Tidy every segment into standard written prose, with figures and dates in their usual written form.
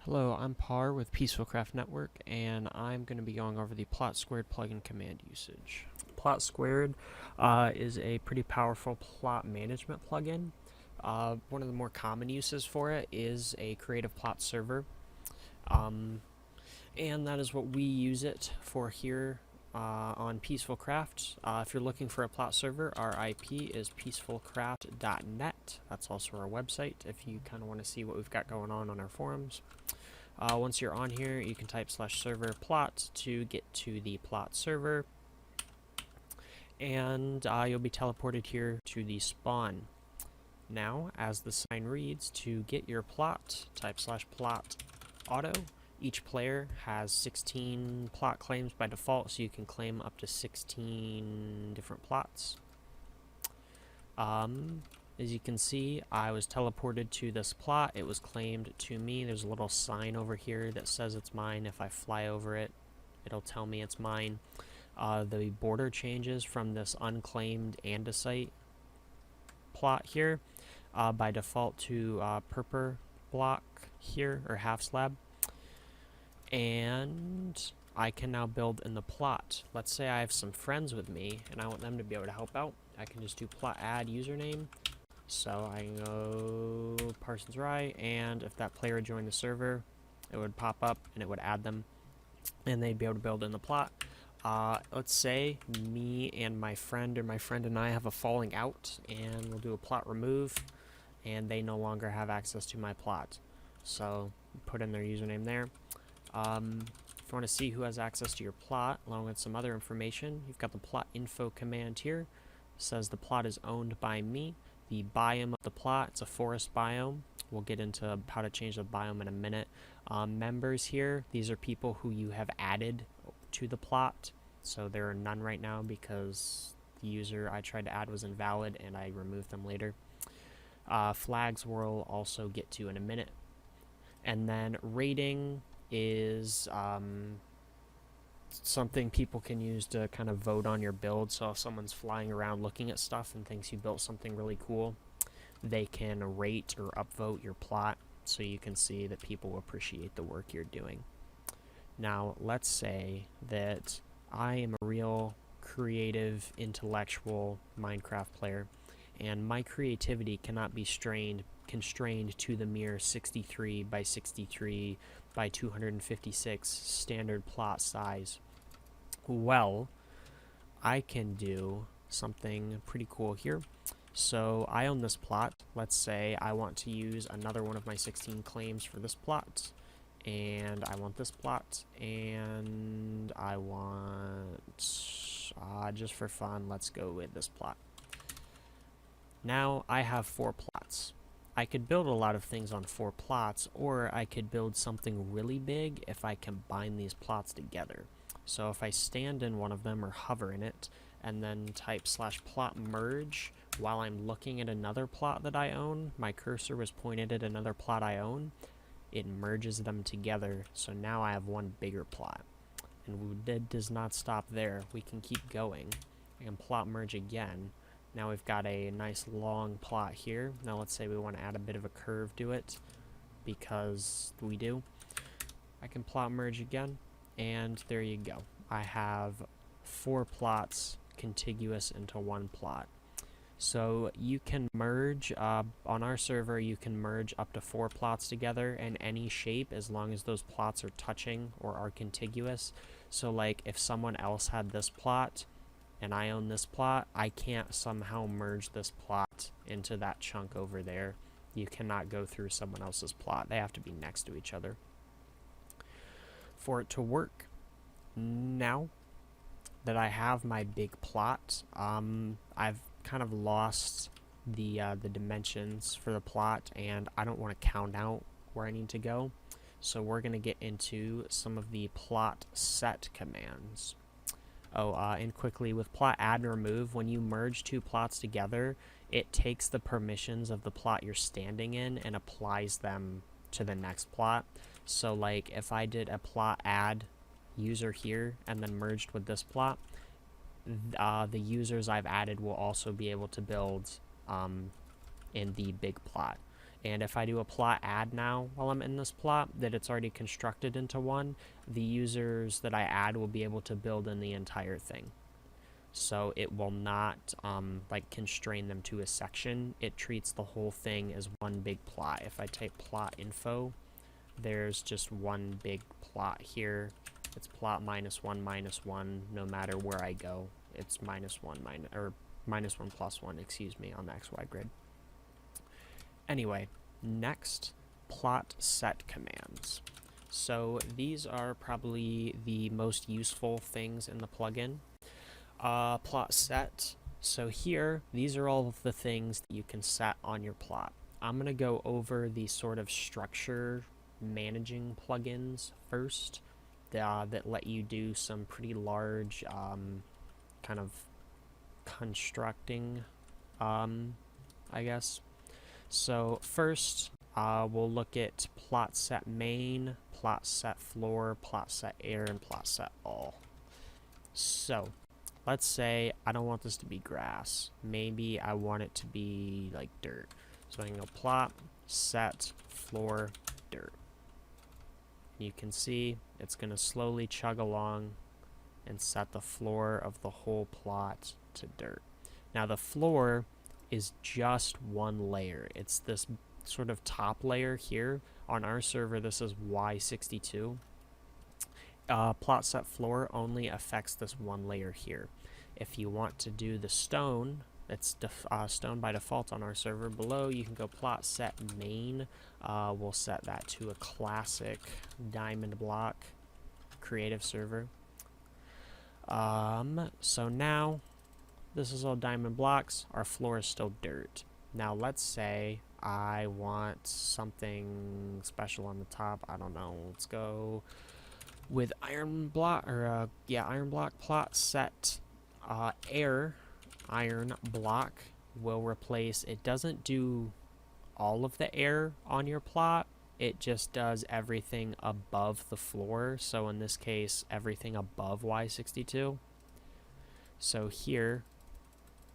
Hello, I'm Par with PeacefulCraft Network, and I'm going to be going over the PlotSquared plugin command usage. PlotSquared is a pretty powerful plot management plugin. One of the more common uses for it is a creative plot server, and that is what we use it for here on PeacefulCraft. If you're looking for a plot server, our IP is peacefulcraft.net. That's also our website if you kind of want to see what we've got going on our forums. Once you're on here, you can type /server plot to get to the plot server, and you'll be teleported here to the spawn. Now, as the sign reads, to get your plot, type /plot auto. Each player has 16 plot claims by default, so you can claim up to 16 different plots. As you can see, I was teleported to this plot. It was claimed to me. There's a little sign over here that says it's mine. If I fly over it, it'll tell me it's mine. The border changes from this unclaimed andesite plot here by default to purple block here, or half slab. And I can now build in the plot. Let's say I have some friends with me and I want them to be able to help out. I can just do plot add username. So I can go Parsons Rye, and if that player joined the server, it would pop up and it would add them, and they'd be able to build in the plot. Let's say me and my friend, or my friend and I, have a falling out, and we'll do a plot remove, and they no longer have access to my plot. So put in their username there. If you want to see who has access to your plot, along with some other information, you've got the plot info command here. It says the plot is owned by me. The biome of the plot, it's a forest biome. We'll get into how to change the biome in a minute. Members here, these are people who you have added to the plot. So there are none right now because the user I tried to add was invalid and I removed them later. Flags we'll also get to in a minute. And then rating is something people can use to kind of vote on your build. So if someone's flying around looking at stuff and thinks you built something really cool, they can rate or upvote your plot so you can see that people appreciate the work you're doing. Now, let's say that I am a real creative, intellectual Minecraft player, and my creativity cannot be constrained to the mere 63 by 63 by 256 standard plot size. Well, I can do something pretty cool here. So I own this plot. Let's say I want to use another one of my 16 claims for this plot, and I want this plot, and I want, just for fun, let's go with this plot. Now I have 4 plots. I could build a lot of things on 4 plots, or I could build something really big if I combine these plots together. So if I stand in one of them or hover in it, and then type /plot merge while I'm looking at another plot that I own, my cursor was pointed at another plot I own, it merges them together, so now I have one bigger plot. And it does not stop there. We can keep going. I can plot merge again. Now we've got a nice long plot here. Now let's say we want to add a bit of a curve to it, because we do. I can plot merge again, and there you go. I have 4 plots contiguous into one plot. So you can merge, on our server, you can merge up to 4 plots together in any shape as long as those plots are touching or are contiguous. So like if someone else had this plot, and I own this plot, I can't somehow merge this plot into that chunk over there. You cannot go through someone else's plot. They have to be next to each other for it to work. Now that I have my big plot, I've kind of lost the dimensions for the plot, and I don't want to count out where I need to go. So we're going to get into some of the plot set commands. And quickly, with plot add and remove, when you merge 2 plots together, it takes the permissions of the plot you're standing in and applies them to the next plot. So like if I did a plot add user here and then merged with this plot, the users I've added will also be able to build in the big plot. And if I do a plot add now while I'm in this plot that it's already constructed into one, the users that I add will be able to build in the entire thing. So it will not like constrain them to a section. It treats the whole thing as one big plot. If I type plot info, there's just one big plot here. It's plot -1 no matter where I go. It's -1 plus 1, excuse me, on the XY grid. Anyway, next, plot set commands. So these are probably the most useful things in the plugin. Plot set. So here, these are all of the things that you can set on your plot. I'm going to go over the sort of structure managing plugins first that let you do some pretty large kind of constructing, I guess. So first, we'll look at plot set main, plot set floor, plot set air, and plot set all. So let's say I don't want this to be grass. Maybe I want it to be like dirt. So I can go plot set floor dirt. You can see it's going to slowly chug along and set the floor of the whole plot to dirt. Now the floor is just one layer. It's this sort of top layer here. On our server, this is Y62. Plot set floor only affects this one layer here. If you want to do the stone, it's stone by default on our server below, you can go plot set main. We'll set that to a classic diamond block creative server. So now this is all diamond blocks. Our floor is still dirt. Now let's say I want something special on the top. I don't know. Let's go with iron block, or iron block plot set air. Iron block will replace. It doesn't do all of the air on your plot. It just does everything above the floor. So in this case, everything above Y62. So here,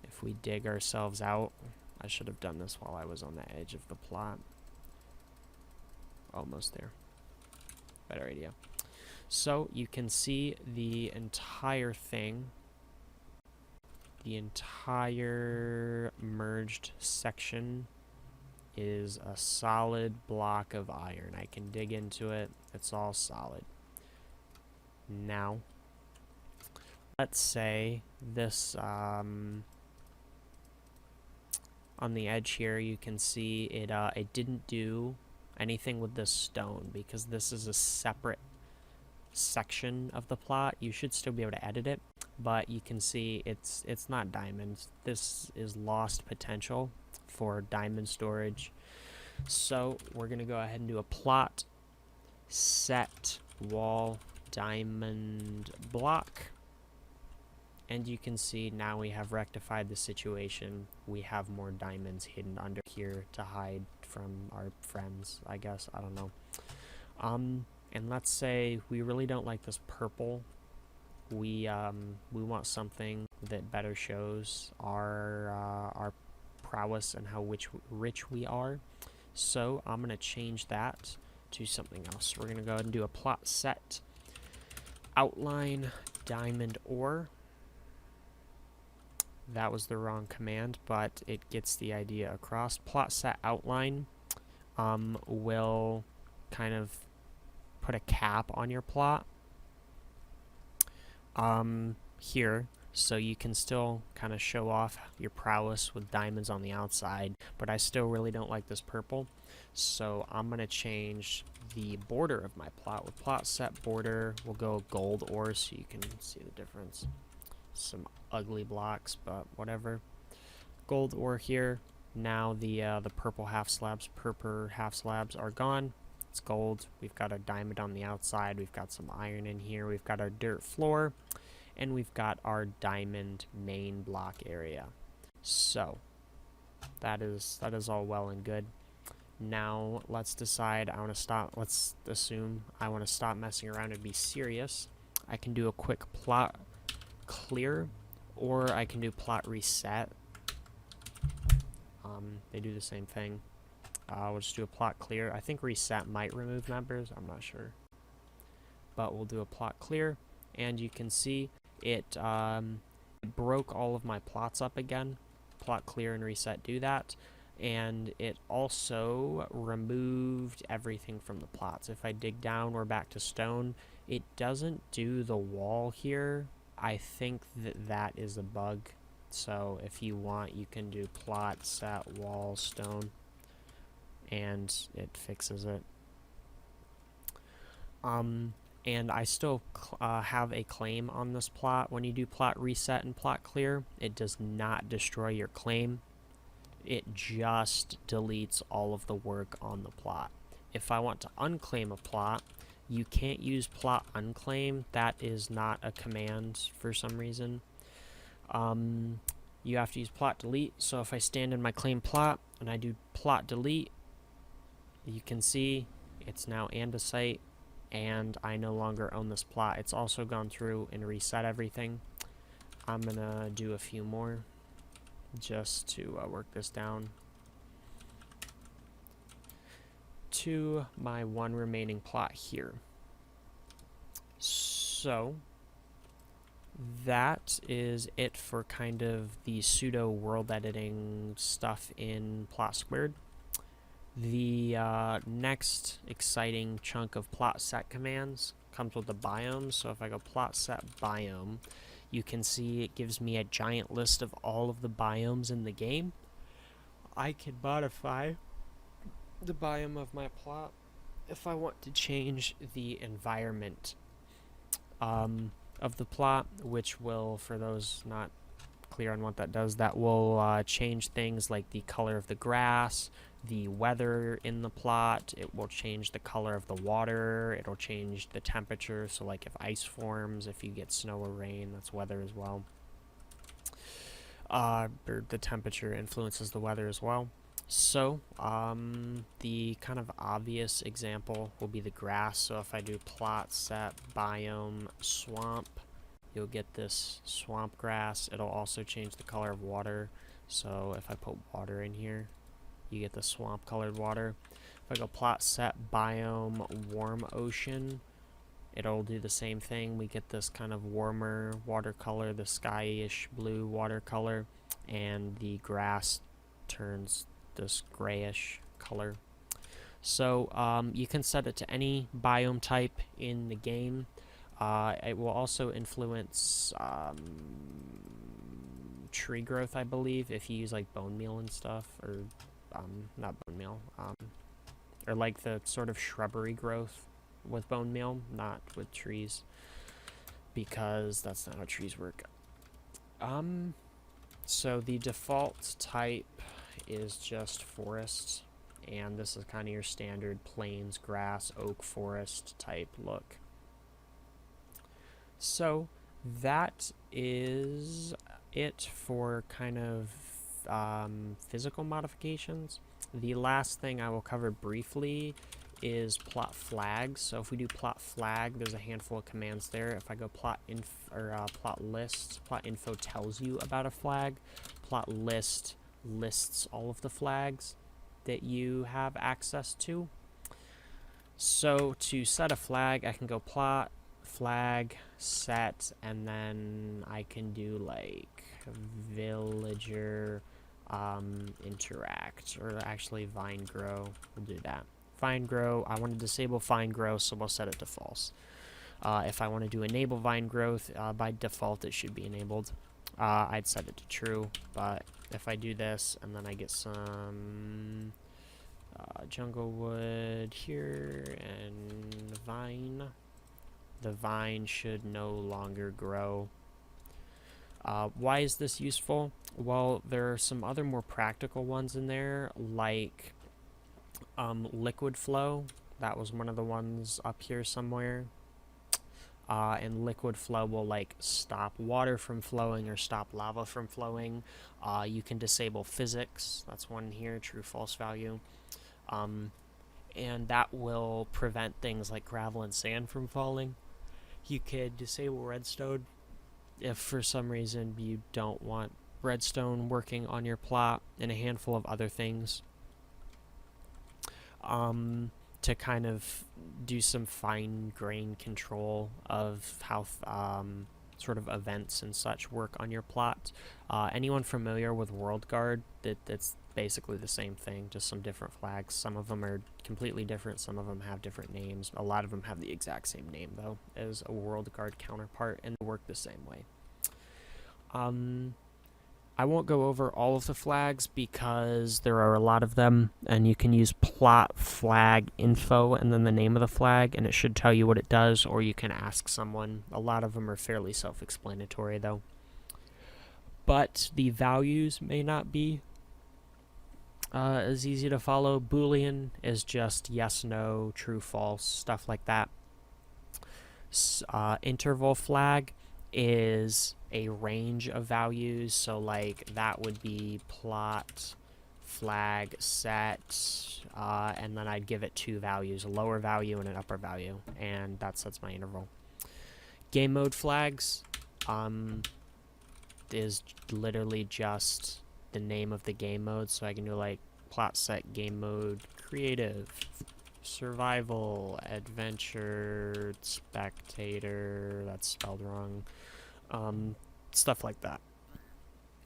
if we dig ourselves out, I should have done this while I was on the edge of the plot. Almost there. Better idea. So you can see the entire thing, the entire merged section is a solid block of iron. I can dig into it. It's all solid. Now, let's say this, on the edge here, you can see it didn't do anything with this stone because this is a separate section of the plot. You should still be able to edit it, but you can see it's not diamonds. This is lost potential for diamond storage. So we're gonna go ahead and do a plot set wall diamond block, and you can see now we have rectified the situation. We have more diamonds hidden under here to hide from our friends, I guess. I don't know. And let's say we really don't like this purple. We want something that better shows our prowess and how rich we are. So I'm gonna change that to something else. We're gonna go ahead and do a plot set outline diamond ore. That was the wrong command, but it gets the idea across. Plot set outline will kind of put a cap on your plot here, so you can still kind of show off your prowess with diamonds on the outside, but I still really don't like this purple, so I'm going to change the border of my plot. With plot set border, we'll go gold ore so you can see the difference. Some ugly blocks, but whatever. Gold ore here. Now the purple half slabs are gone. It's gold. We've got our diamond on the outside. We've got some iron in here. We've got our dirt floor, and we've got our diamond main block area. So that is all well and good. Now let's decide. Let's assume I want to stop messing around and be serious. I can do a quick plot clear, or I can do plot reset. They do the same thing. We'll just do a plot clear. I think reset might remove members. I'm not sure. But we'll do a plot clear. And you can see it broke all of my plots up again. Plot clear and reset do that. And it also removed everything from the plots. If I dig down, we're back to stone. It doesn't do the wall here. I think that is a bug. So if you want, you can do plot set wall stone, and it fixes it. And I still have a claim on this plot. When you do plot reset and plot clear, it does not destroy your claim. It just deletes all of the work on the plot. If I want to unclaim a plot, you can't use plot unclaim. That is not a command for some reason. You have to use plot delete. So if I stand in my claim plot and I do plot delete, you can see it's now andesite, and I no longer own this plot. It's also gone through and reset everything. I'm gonna do a few more just to work this down to my one remaining plot here. So that is it for kind of the pseudo world editing stuff in PlotSquared. The next exciting chunk of plot set commands comes with the biome. So if I go plot set biome, you can see it gives me a giant list of all of the biomes in the game. I can modify the biome of my plot if I want to change the environment of the plot, which will, for those not clear on what that does, that will change things like the color of the grass, the weather in the plot. It will change the color of the water. It'll change the temperature. So like if ice forms, if you get snow or rain, that's weather as well. Or the temperature influences the weather as well. So the kind of obvious example will be the grass. So if I do plot set biome swamp, you'll get this swamp grass. It'll also change the color of water. So if I put water in here, you get the swamp colored water. If I go plot set biome warm ocean, it'll do the same thing. We get this kind of warmer watercolor, the skyish blue watercolor, and the grass turns this grayish color. So you can set it to any biome type in the game. It will also influence tree growth, I believe, if you use like bone meal and stuff, or not bone meal, or like the sort of shrubbery growth with bone meal, not with trees, because that's not how trees work. So the default type is just forest, and this is kind of your standard plains, grass, oak, forest type look. So that is it for kind of physical modifications. The last thing I will cover briefly is plot flags. So if we do plot flag, there's a handful of commands there. If I go plot list, plot info tells you about a flag. Plot list lists all of the flags that you have access to. So to set a flag, I can go plot flag set, and then I can do like villager interact, or actually vine grow. We'll do that. Vine grow, I want to disable vine grow, so we'll set it to false. If I want to do enable vine growth, by default it should be enabled. I'd set it to true, but if I do this and then I get some jungle wood here and vine, the vine should no longer grow. Why is this useful? Well, there are some other more practical ones in there, like liquid flow. That was one of the ones up here somewhere. And liquid flow will like stop water from flowing or stop lava from flowing. You can disable physics. That's one here, true false value. And that will prevent things like gravel and sand from falling. You could disable redstone if for some reason you don't want redstone working on your plot, and a handful of other things. to kind of do some fine grain control of how sort of events and such work on your plot. Anyone familiar with World Guard? That's basically the same thing, just some different flags. Some of them are completely different, some of them have different names. A lot of them have the exact same name, though, as a World Guard counterpart, and they work the same way. I won't go over all of the flags because there are a lot of them, and you can use plot flag info and then the name of the flag, and it should tell you what it does, or you can ask someone. A lot of them are fairly self-explanatory, though. But the values may not be as easy to follow. Boolean is just yes, no, true, false, stuff like that. Interval flag is a range of values, so like that would be plot flag set, and then I'd give it two values, a lower value and an upper value, and that sets my interval. Game mode flags is literally just the name of the game mode, so I can do like plot set game mode creative, survival, adventure, spectator, that's spelled wrong, stuff like that.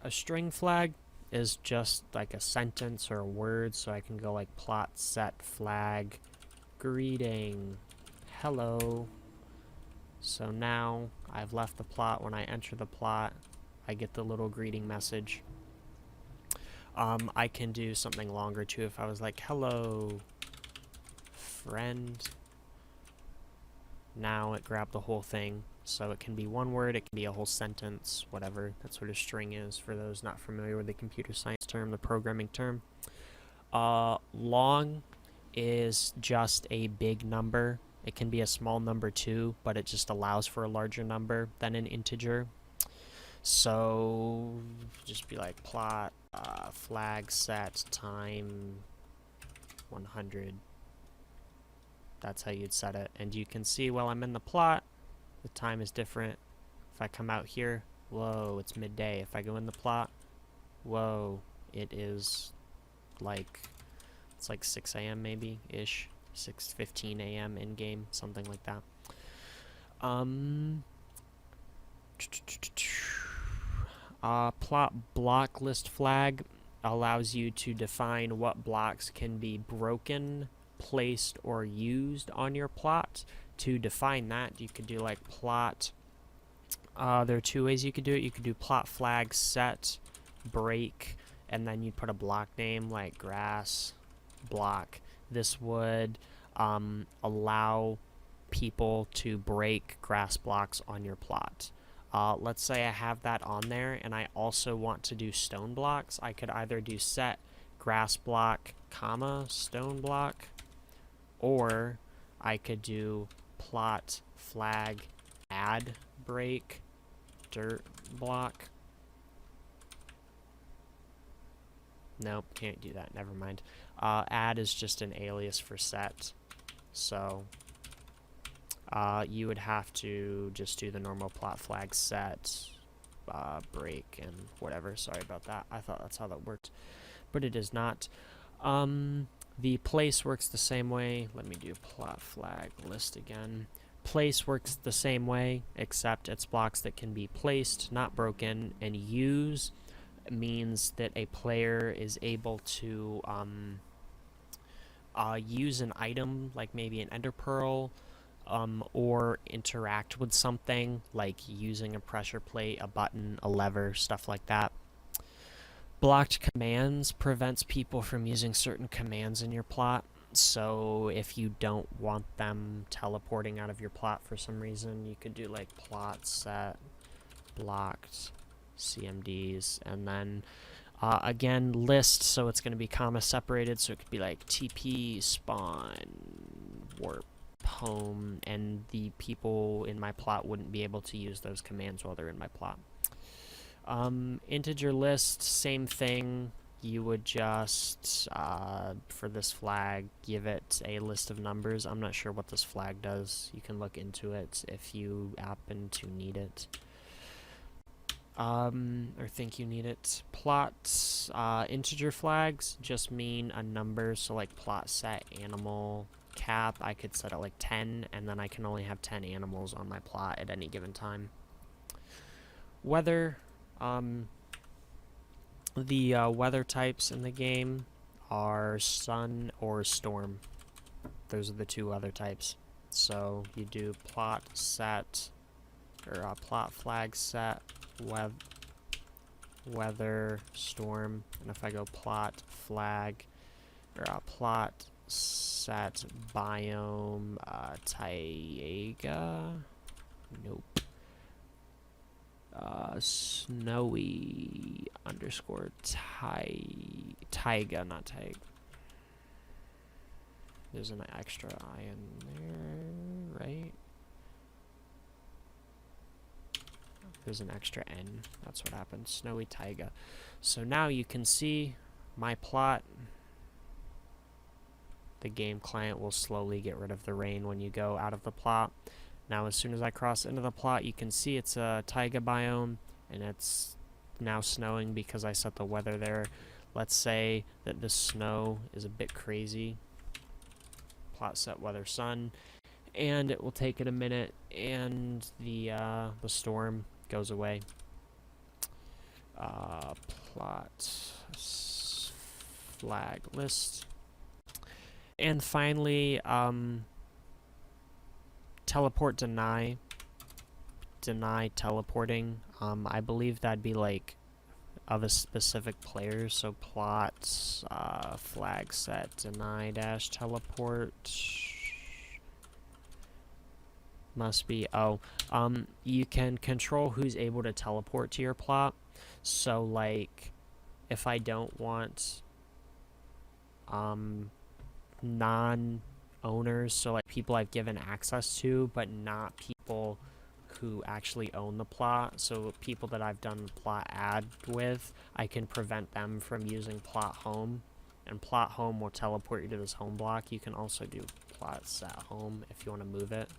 A string flag is just like a sentence or a word, so I can go like plot set flag greeting hello. So now I've left the plot. When I enter the plot, I get the little greeting message. I can do something longer too. If I was like hello friend, now it grabbed the whole thing. So it can be one word, it can be a whole sentence, whatever. That's what a string is for those not familiar with the computer science term, the programming term. Long is just a big number. It can be a small number too, but it just allows for a larger number than an integer. So just be like plot flag set time 100. That's how you'd set it. And you can see while I'm in the plot, the time is different. If I come out here, whoa, it's midday. If I go in the plot, whoa, it is like, it's like 6 a.m. maybe, ish. 6:15 a.m. in-game, something like that. Plot block list flag allows you to define what blocks can be broken, placed, or used on your plot. To define that, you could do like plot. There are two ways you could do it. You could do plot flag set break, and then you put a block name like grass block. This would allow people to break grass blocks on your plot. Let's say I have that on there, and I also want to do stone blocks. I could either do set grass block, comma, stone block, or I could do plot flag add break dirt block. Nope, can't do that, never mind. Add is just an alias for set, so you would have to just do the normal plot flag set break and whatever. Sorry about that. I thought that's how that worked, but it is not. The place works the same way. Let me do plot flag list again. Place works the same way, except it's blocks that can be placed, not broken, and use means that a player is able to use an item, like maybe an ender pearl, or interact with something, like using a pressure plate, a button, a lever, stuff like that. Blocked commands prevents people from using certain commands in your plot. So if you don't want them teleporting out of your plot for some reason, you could do like plot set blocked CMDs, and then again list, so it's going to be comma separated, so it could be like TP spawn warp home, and the people in my plot wouldn't be able to use those commands while they're in my plot. Integer list, same thing. You would just, for this flag, give it a list of numbers. I'm not sure what this flag does. You can look into it if you happen to need it. or think you need it. Plot integer flags just mean a number, so like plot set animal cap, I could set it like 10, and then I can only have 10 animals on my plot at any given time. Weather, the weather types in the game are sun or storm. Those are the two weather types. So you do plot set, or plot flag set, weather, storm, and if I go plot flag, or plot set biome, taiga, nope, snowy underscore taiga, not taiga. There's an extra I in there, right? There's an extra N. That's what happened. Snowy taiga. So now you can see my plot. The game client will slowly get rid of the rain when you go out of the plot. Now as soon as I cross into the plot, you can see it's a taiga biome, and it's now snowing because I set the weather there. Let's say that the snow is a bit crazy. Plot set weather sun, and it will take it a minute, and the storm goes away. Plot flag list, and finally teleport deny teleporting. I believe that'd be like of a specific player, so plot flag set deny dash teleport must be, you can control who's able to teleport to your plot. So like if I don't want non-owners, so like people I've given access to but not people who actually own the plot, so people that I've done plot add with, I can prevent them from using plot home, and plot home will teleport you to this home block. You can also do plot set home if you want to move it.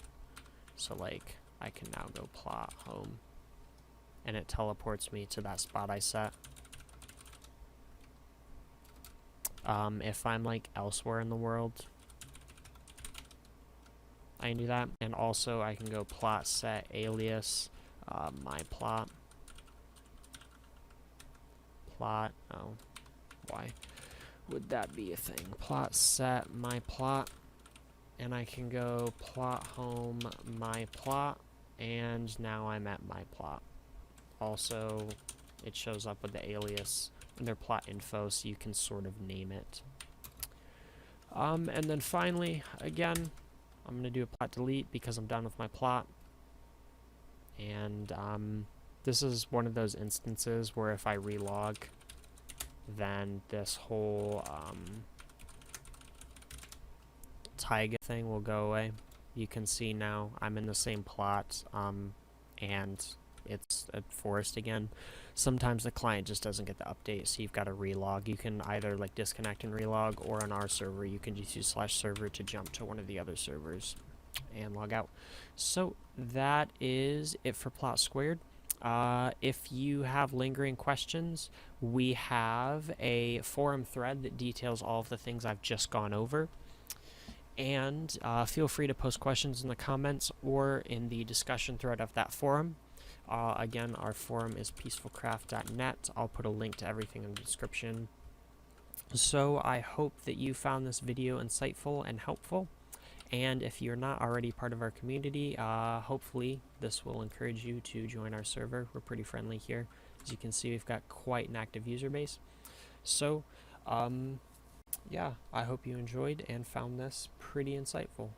So like I can now go plot home and it teleports me to that spot I set. If I'm like elsewhere in the world, I can do that. And also I can go plot set alias my plot. Plot, oh, why would that be a thing? Plot set my plot, and I can go plot home my plot, and now I'm at my plot. Also, it shows up with the alias in their plot info, so you can sort of name it. And then finally, again, I'm going to do a plot delete because I'm done with my plot. And this is one of those instances where if I relog, then this whole taiga thing will go away. You can see now I'm in the same plot, and it's a forest again. Sometimes the client just doesn't get the update, so you've got to relog. You can either like disconnect and relog, or on our server you can just use /server to jump to one of the other servers and log out. So that is it for PlotSquared. If you have lingering questions, we have a forum thread that details all of the things I've just gone over. And feel free to post questions in the comments or in the discussion thread of that forum. Again, our forum is PeacefulCraft.net. I'll put a link to everything in the description. So I hope that you found this video insightful and helpful. And if you're not already part of our community, hopefully this will encourage you to join our server. We're pretty friendly here. As you can see, we've got quite an active user base. So, yeah, I hope you enjoyed and found this pretty insightful.